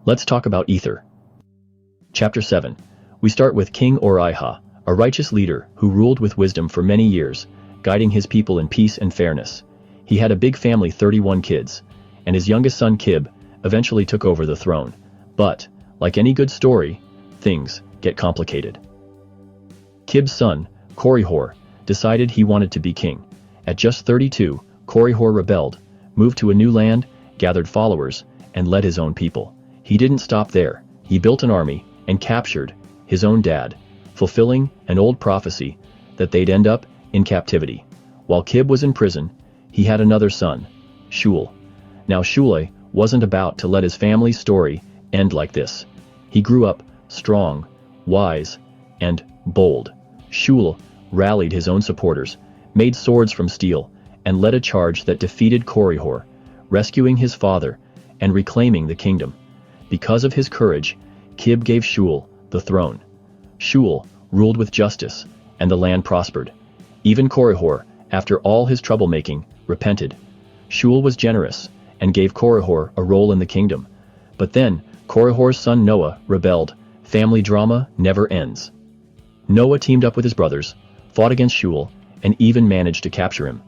Let's talk about Ether. Chapter 7. We start with King Orihah, a righteous leader who ruled with wisdom for many years, guiding his people in peace and fairness. He had a big family, 31 kids, and his youngest son Kib eventually took over the throne. But, like any good story, things get complicated. Kib's son, Korihor, decided he wanted to be king. At just 32, Korihor rebelled, moved to a new land, gathered followers, and led his own people. He didn't stop there. He built an army and captured his own dad, fulfilling an old prophecy that they'd end up in captivity. While Kib was in prison, he had another son, Shul. Now Shule wasn't about to let his family's story end like this. He grew up strong, wise, and bold. Shul rallied his own supporters, made swords from steel, and led a charge that defeated Korihor, rescuing his father and reclaiming the kingdom. Because of his courage, Kib gave Shul the throne. Shul ruled with justice, and the land prospered. Even Korihor, after all his troublemaking, repented. Shul was generous and gave Korihor a role in the kingdom. But then, Korihor's son Noah rebelled. Family drama never ends. Noah teamed up with his brothers, fought against Shul, and even managed to capture him.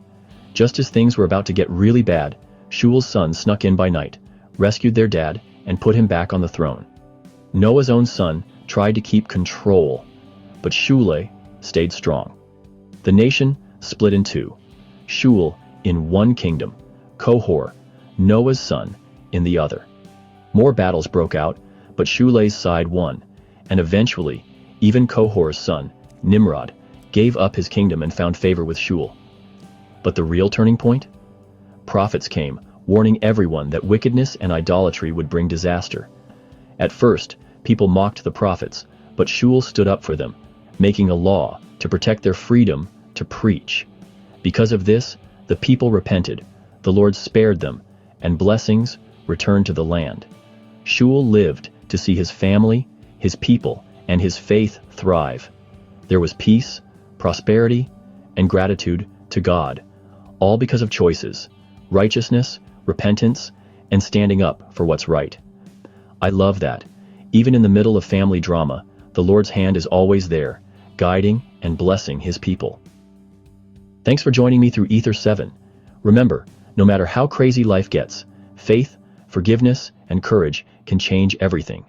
Just as things were about to get really bad, Shul's son snuck in by night, rescued their dad, and put him back on the throne. Noah's own son tried to keep control, but Shule stayed strong. The nation split in two. Shul in one kingdom, Korihor, Noah's son, in the other. More battles broke out, but Shule's side won, and eventually, even Korihor's son, Nimrod, gave up his kingdom and found favor with Shul. But the real turning point? Prophets came, warning everyone that wickedness and idolatry would bring disaster. At first, people mocked the prophets, but Shul stood up for them, making a law to protect their freedom to preach. Because of this, the people repented, the Lord spared them, and blessings returned to the land. Shul lived to see his family, his people, and his faith thrive. There was peace, prosperity, and gratitude to God, all because of choices, righteousness, repentance, and standing up for what's right. I love that. Even in the middle of family drama, the Lord's hand is always there, guiding and blessing his people. Thanks for joining me through Ether 7. Remember, no matter how crazy life gets, faith, forgiveness, and courage can change everything.